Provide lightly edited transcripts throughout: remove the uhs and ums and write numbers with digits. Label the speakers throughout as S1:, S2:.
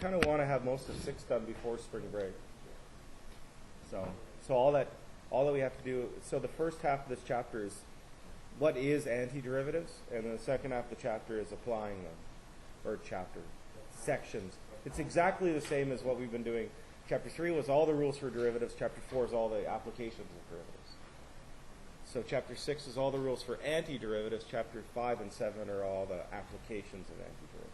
S1: kind of want to have most of 6 done before spring break. So all that we have to do, so the first half of this chapter is what is antiderivatives, and the second half of the chapter is applying them, or sections. It's exactly the same as what we've been doing. Chapter 3 was all the rules for derivatives. Chapter 4 is all the applications of derivatives. So chapter 6 is all the rules for antiderivatives. Chapter 5 and 7 are all the applications of antiderivatives.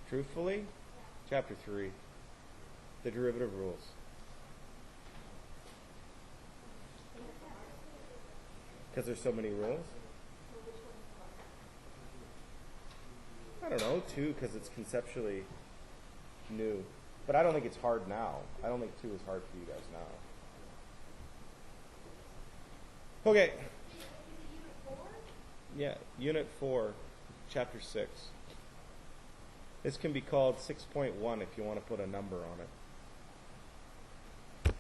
S1: Truthfully, chapter 3, the derivative rules. Because there's so many rules? I don't know, 2, because it's conceptually new. But I don't think it's hard now. I don't think 2 is hard for you guys now. Okay. Yeah, Unit 4, Chapter 6. This can be called 6.1 if you want to put a number on it.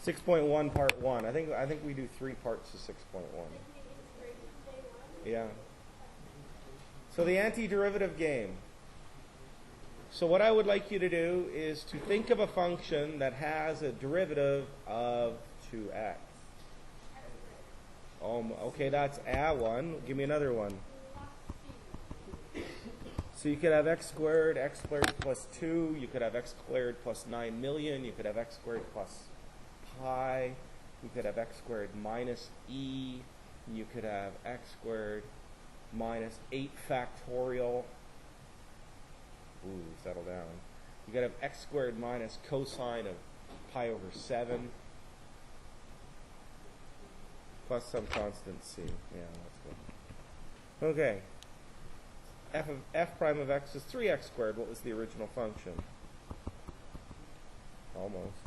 S1: 6.1 Part 1. I think we do 3 parts to 6.1. Yeah. So the antiderivative game. So what I would like you to do is to think of a function that has a derivative of 2x. Okay, that's one. Give me another one. So you could have x squared plus 2. You could have x squared plus 9 million. You could have x squared plus pi. You could have x squared minus e. You could have x squared minus 8 factorial. Ooh, settle down. You could have x squared minus cosine of pi over 7 plus some constant c. Yeah, that's good. Okay. F prime of x is 3x squared. What was the original function? Almost.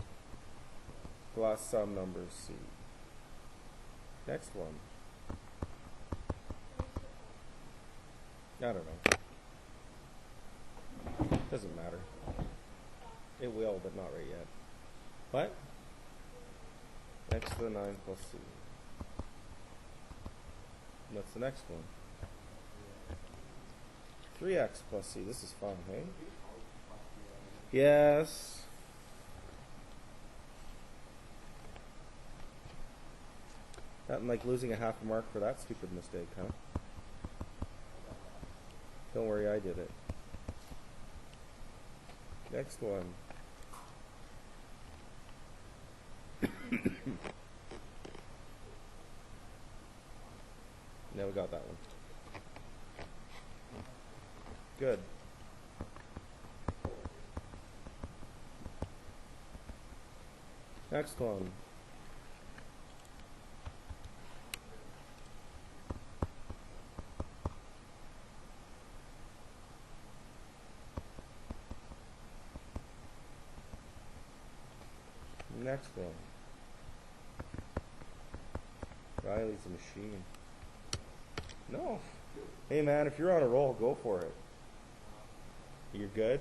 S1: Plus some numbers c. Next one. I don't know. Doesn't matter. It will, but not right yet. What? X to the 9 plus c. What's the next one? 3x plus c. This is fun, hey? Yes. Nothing like losing a half a mark for that stupid mistake, huh? Don't worry, I did it. Next one. Never got that one. Good. Next one. Next one. Riley's a machine. No. Hey man, if you're on a roll, go for it. You're good?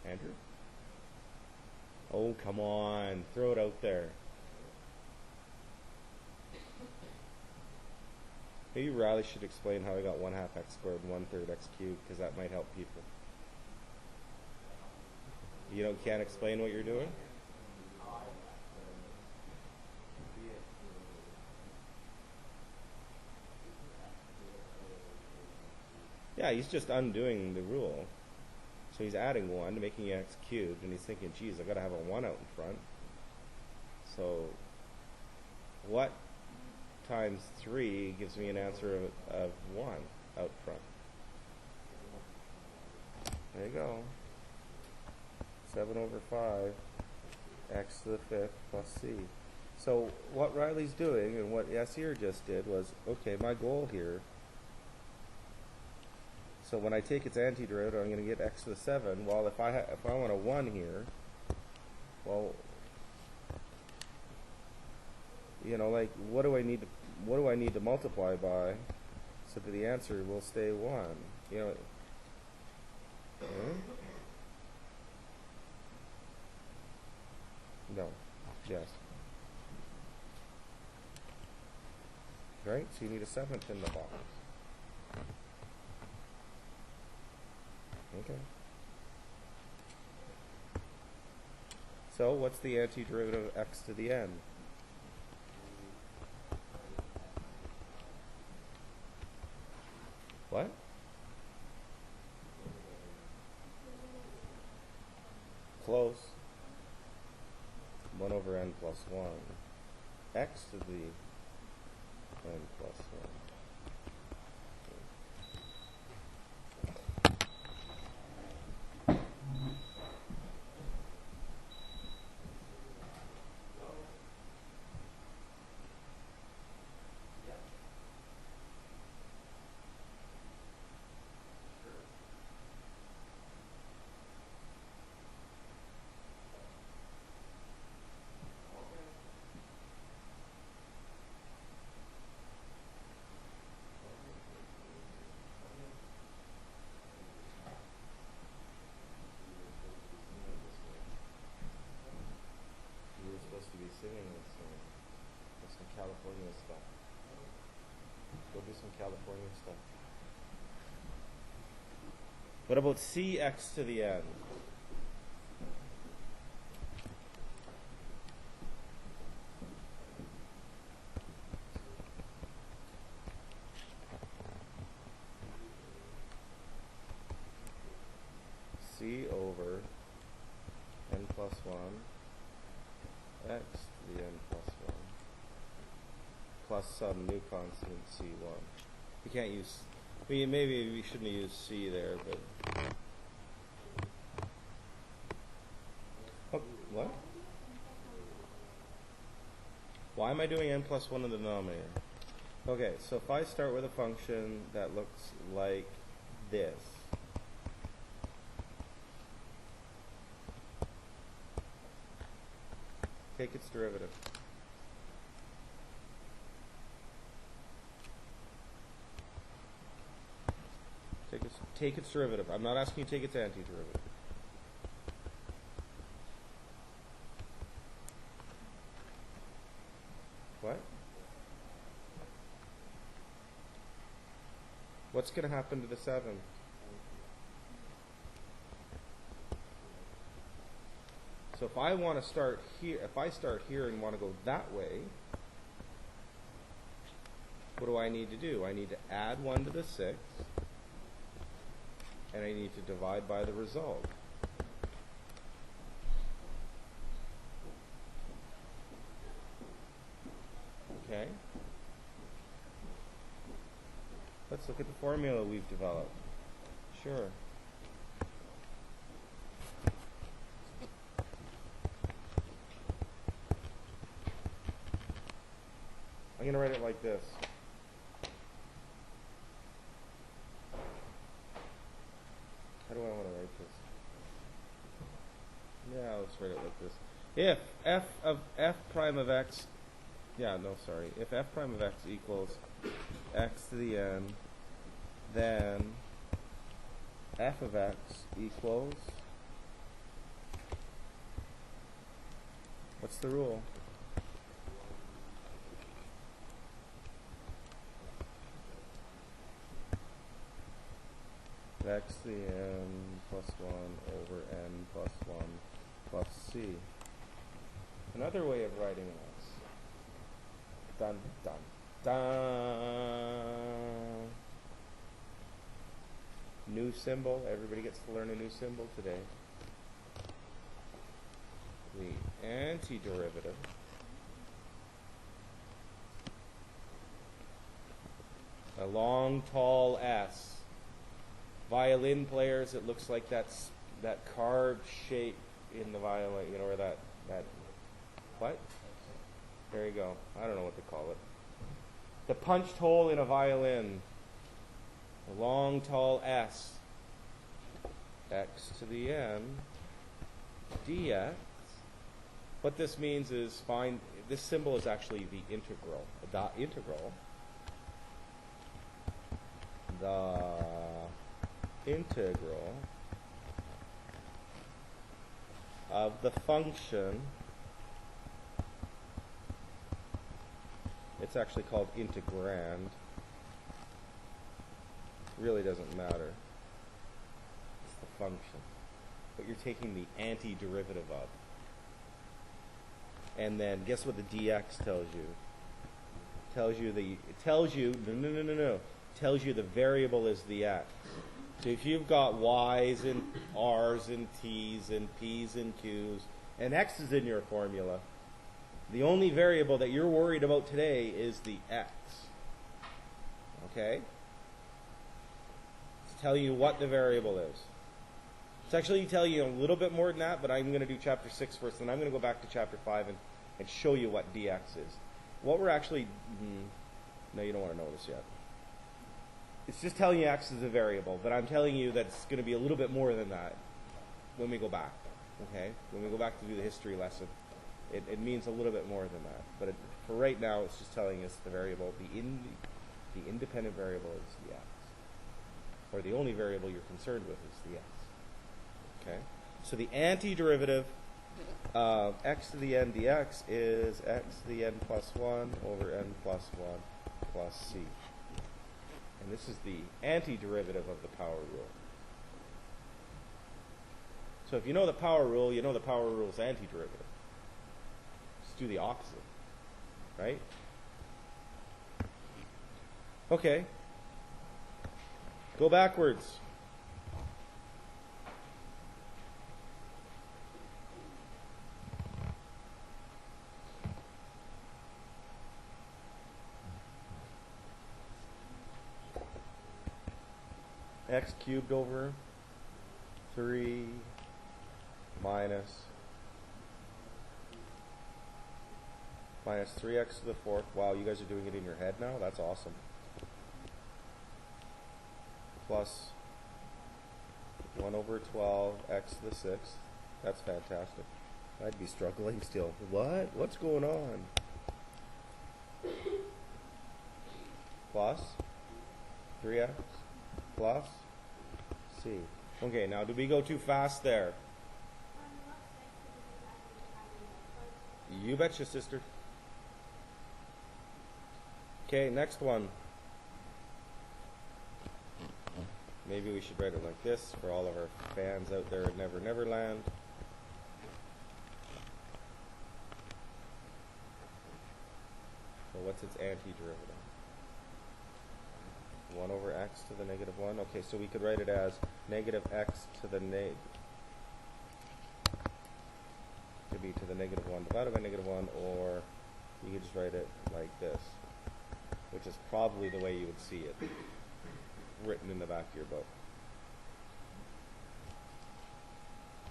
S1: Andrew? Oh, come on. Throw it out there. Maybe Riley should explain how I got 1/2 x squared and 1/3 x cubed, because that might help people. You can't explain what you're doing? Yeah, he's just undoing the rule. So he's adding 1, making x cubed, and he's thinking, geez, I've got to have a 1 out in front. So what times 3 gives me an answer of 1 out front? There you go. 7 over 5, x to the 5th plus c. So what Riley's doing and what Yassir just did was, okay, my goal here, so when I take its antiderivative, I'm going to get x to the 7. Well, if I want a 1 here, well, like what do I need to multiply by so that the answer will stay 1? You know, no, yes. Right? So you need a 7th in the box. Okay. So what's the antiderivative of x to the n? What? Close. 1 over n plus 1. X to the n plus 1. To be singing some California stuff. Go do some California stuff. What about cx to the n? C over n plus 1 x to the n plus 1 plus some new constant c1. We can't use, maybe we shouldn't use c there, but oh, what? Why am I doing n plus 1 in the denominator? Okay, so if I start with a function that looks like this, take its derivative. Take its derivative. I'm not asking you to take its antiderivative. What? What's going to happen to the 7? So if I want to start here, if I start here and want to go that way, what do I need to do? I need to add 1 to the 6, and I need to divide by the result. Okay? Let's look at the formula we've developed. Sure. I'm going to write it like this. How do I want to write this? Yeah, let's write it like this. If f of f prime of x, if f prime of x equals x to the n, then f of x equals, what's the rule? X to the n plus 1 over n plus 1 plus c. Another way of writing this. Dun, dun, dun. New symbol. Everybody gets to learn a new symbol today. The antiderivative a long, tall S. Violin players, it looks like that carved shape in the violin, you know, or that what? There you go. I don't know what to call it. The punched hole in a violin. A long, tall S. X to the n dx. What this means is find, this symbol is actually the integral. The integral of the function, it's actually called integrand, really doesn't matter, it's the function, but you're taking the antiderivative of. And then guess what the dx tells you? Tells you the variable is the x. So if you've got y's and r's and t's and p's and q's and x's in your formula, the only variable that you're worried about today is the x. Okay? It's telling you what the variable is. It's actually telling you a little bit more than that, but I'm going to do chapter 6 first, and I'm going to go back to chapter 5 and show you what dx is. What we're actually... no, you don't want to know this yet. It's just telling you x is a variable, but I'm telling you that it's going to be a little bit more than that when we go back. Okay? When we go back to do the history lesson, it means a little bit more than that. But for right now, it's just telling us the variable, the independent variable is the x. Or the only variable you're concerned with is the x. Okay? So the antiderivative of x to the n dx is x to the n plus 1 over n plus 1 plus c. And this is the antiderivative of the power rule. So if you know the power rule, you know the power rule's antiderivative. Just do the opposite. Right? Okay. Go backwards. X cubed over 3 minus 3x to the 4th. Wow, you guys are doing it in your head now? That's awesome. Plus 1 over 12 x to the 6th. That's fantastic. I'd be struggling still. What? What's going on? Plus 3x plus c. Okay, now did we go too fast there? You betcha, sister. Okay, next one. Maybe we should write it like this for all of our fans out there at Never Never Land. So what's its antiderivative? 1 over x to the negative 1. Okay, so we could write it as negative x to the could be to the negative 1 divided by negative 1, or you could just write it like this, which is probably the way you would see it written in the back of your book.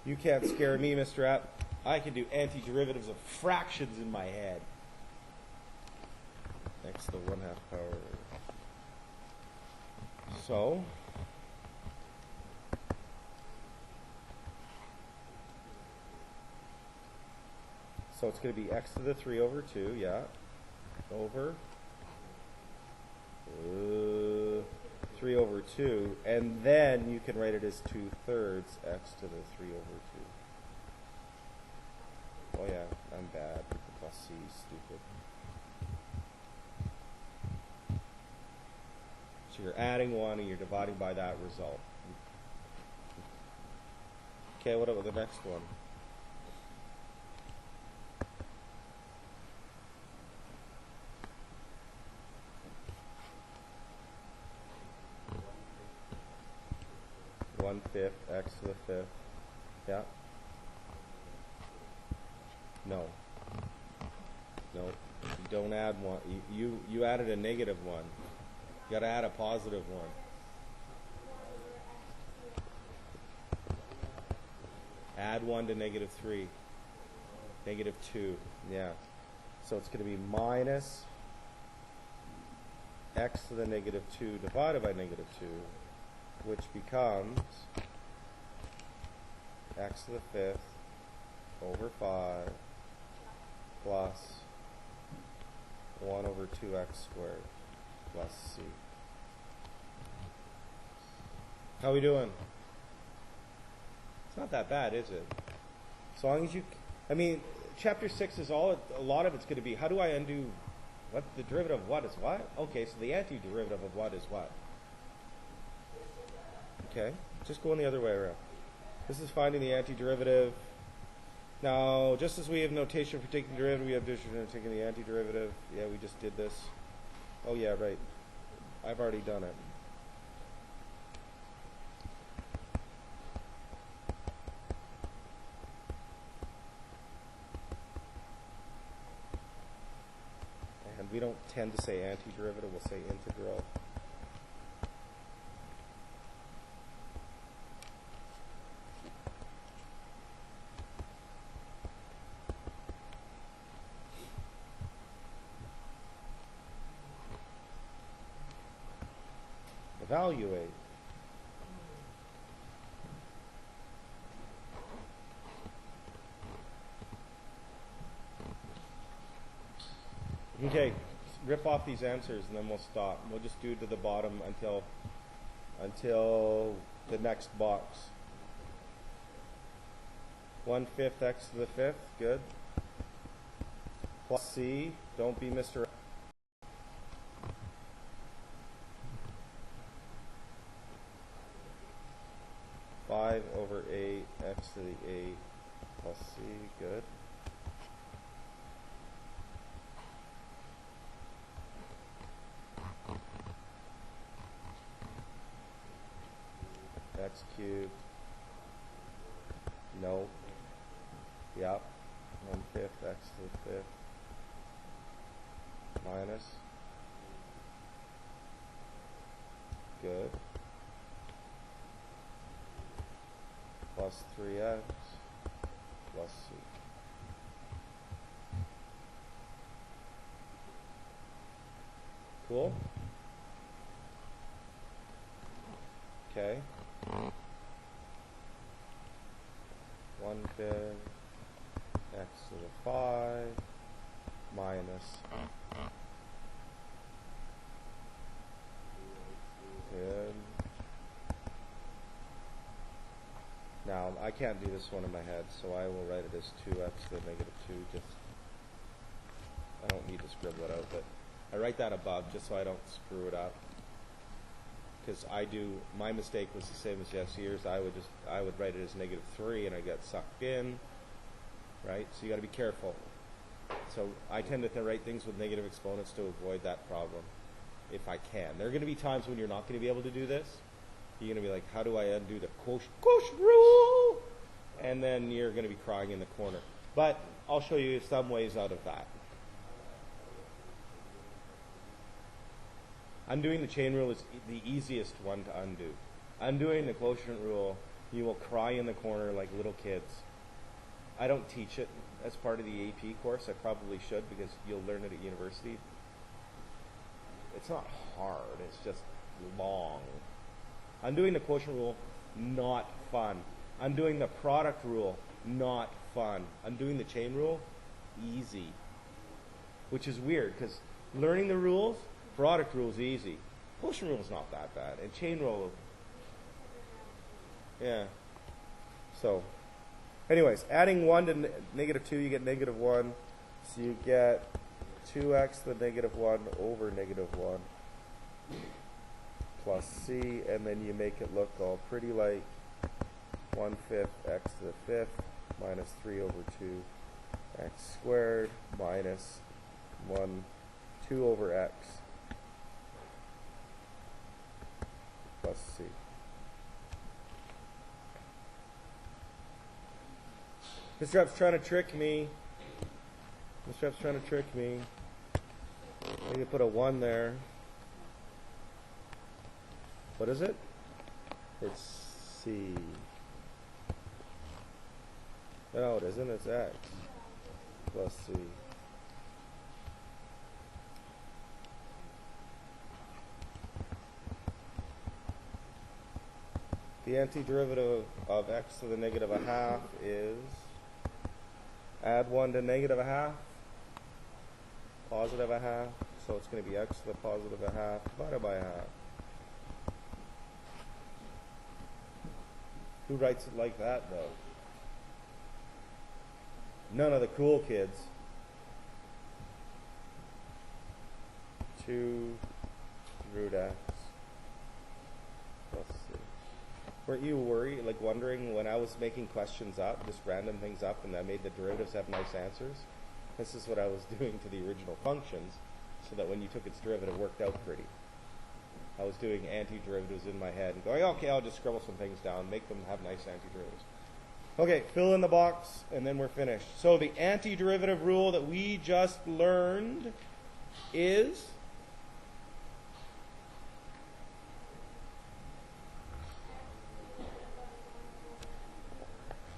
S1: You can't scare me, Mr. App. I can do antiderivatives of fractions in my head. X to the 1/2 power. So it's going to be x to the 3 over 2, yeah, over 3 over 2, and then you can write it as 2/3 x to the 3 over 2. Oh yeah, I'm bad. Plus c, stupid. So you're adding 1 and you're dividing by that result. Okay, what about the next one? One-fifth x to the 5th. Yeah. No. No. You don't add 1. You added a negative 1. You got to add a positive 1. Add 1 to negative 3. Negative 2. Yeah. So it's going to be minus x to the negative 2 divided by negative 2, which becomes x to the 5th over 5 plus 1 over 2x squared plus c. How we doing? It's not that bad, is it? As long as you, I mean, chapter 6 is a lot of it's going to be, how do I undo, what, the derivative of what is what? Okay, so the antiderivative of what is what? Okay, just going the other way around. This is finding the antiderivative. Now, just as we have notation for taking the derivative, we have notation for taking the antiderivative. Yeah, we just did this. Oh yeah, right. I've already done it. And we don't tend to say antiderivative, we'll say integral. Evaluate. Okay, rip off these answers and then we'll stop. We'll just do to the bottom until the next box. 1/5 x to the 5th, good. Plus c, don't be Mr. 5/8 x to the 8 plus c, good. X cubed, no, yep, 1/5 x to the 5th minus, good. Plus 3x plus c. Cool? Okay. 1/5 x to the 5 minus, good. Now, I can't do this one in my head, so I will write it as 2x to the -2. Just, I don't need to scribble it out, but I write that above just so I don't screw it up. Because my mistake was the same as Yasir's. I would write it as -3 and I get sucked in, right? So you got to be careful. So I tend to write things with negative exponents to avoid that problem, if I can. There are going to be times when you're not going to be able to do this. You're going to be like, how do I undo the quotient rule? And then you're going to be crying in the corner. But I'll show you some ways out of that. Undoing the chain rule is the easiest one to undo. Undoing the quotient rule, you will cry in the corner like little kids. I don't teach it as part of the AP course. I probably should because you'll learn it at university. It's not hard. It's just long. Undoing the quotient rule, not fun. Undoing the product rule, not fun. Undoing the chain rule, easy. Which is weird because learning the rules, product rule is easy. Quotient rule is not that bad. And chain rule, yeah. So, anyways, adding 1 to -2, you get -1. So you get 2x to the -1 over -1. Plus c, and then you make it look all pretty like 1/5 x to the 5th minus 3/2 x squared minus 2/x plus c. Mr. Epps trying to trick me. Mr. Epps trying to trick me. I need to put a 1 there. What is it? It's c. No, it isn't. It's x plus c. The antiderivative of x to the -1/2 is add 1 to -1/2, positive 1/2. So it's going to be x to the positive 1/2 divided by 1/2. Who writes it like that, though? None of the cool kids. 2 root x plus c. Weren't you worried, like wondering when I was making questions up, just random things up, and I made the derivatives have nice answers? This is what I was doing to the original functions, so that when you took its derivative, it worked out pretty. I was doing antiderivatives in my head and going, okay, I'll just scribble some things down, make them have nice antiderivatives. Okay, fill in the box, and then we're finished. So the antiderivative rule that we just learned is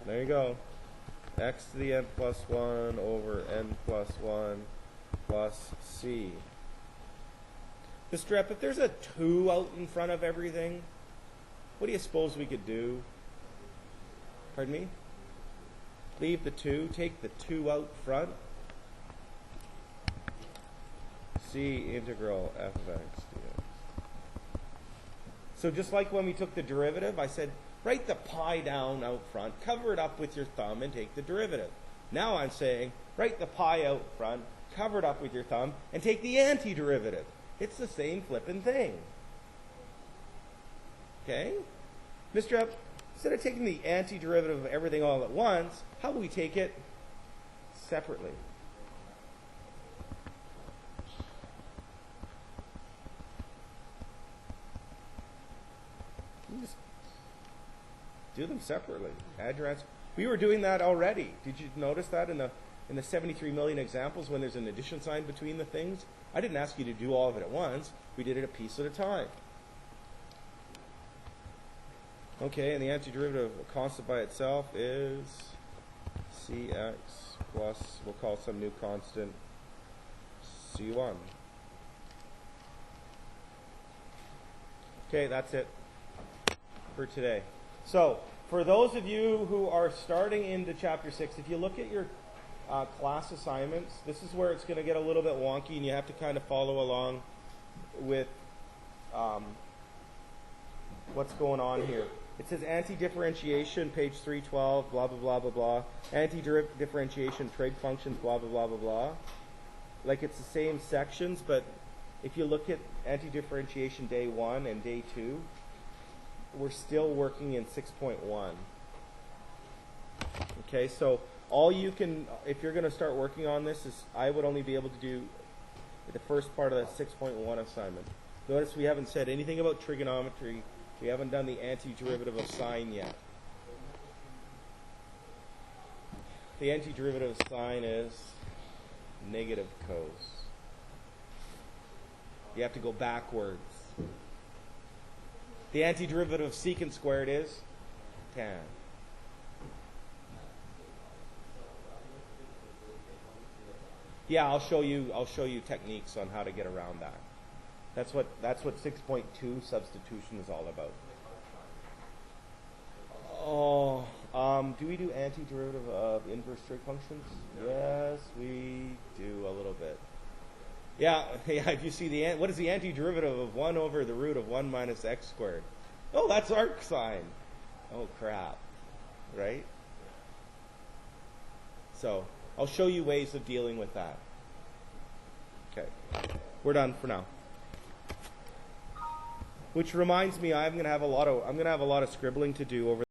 S1: there you go. X to the n plus 1 over n plus 1 plus c. Mr. Epp, if there's a 2 out in front of everything, what do you suppose we could do? Pardon me? Leave the 2, take the 2 out front. C integral f of x dx. So just like when we took the derivative, I said, write the pi down out front, cover it up with your thumb, and take the derivative. Now I'm saying, write the pi out front, cover it up with your thumb, and take the antiderivative. It's the same flippin' thing. Okay? Mr. Epp, instead of taking the antiderivative of everything all at once, how do we take it separately? You just do them separately. Add your answer. We were doing that already. Did you notice that in the 73 million examples when there's an addition sign between the things? I didn't ask you to do all of it at once. We did it a piece at a time. Okay, and the antiderivative of a constant by itself is cx plus, we'll call some new constant, c1. Okay, that's it for today. So, for those of you who are starting into Chapter 6, if you look at your class assignments, this is where it's going to get a little bit wonky, and you have to kind of follow along with what's going on here. It says anti-differentiation, page 312, blah, blah, blah, blah, blah. Anti-differentiation, trig functions, blah, blah, blah, blah, blah. Like it's the same sections, but if you look at anti-differentiation day 1 and day 2, we're still working in 6.1. Okay, so all you can, if you're going to start working on this, is I would only be able to do the first part of that 6.1 assignment. Notice we haven't said anything about trigonometry. We haven't done the antiderivative of sine yet. The antiderivative of sine is negative cos. You have to go backwards. The antiderivative of secant squared is tan. Yeah, I'll show you techniques on how to get around that. That's what 6.2 substitution is all about. Oh, do we do antiderivative of inverse trig functions? Yes, we do a little bit. Yeah. If you see what is the antiderivative of 1 over the root of 1 minus x squared? Oh, that's arc sine. Oh crap, right? So I'll show you ways of dealing with that. Okay, we're done for now. Which reminds me, I'm going to have a lot of scribbling to do over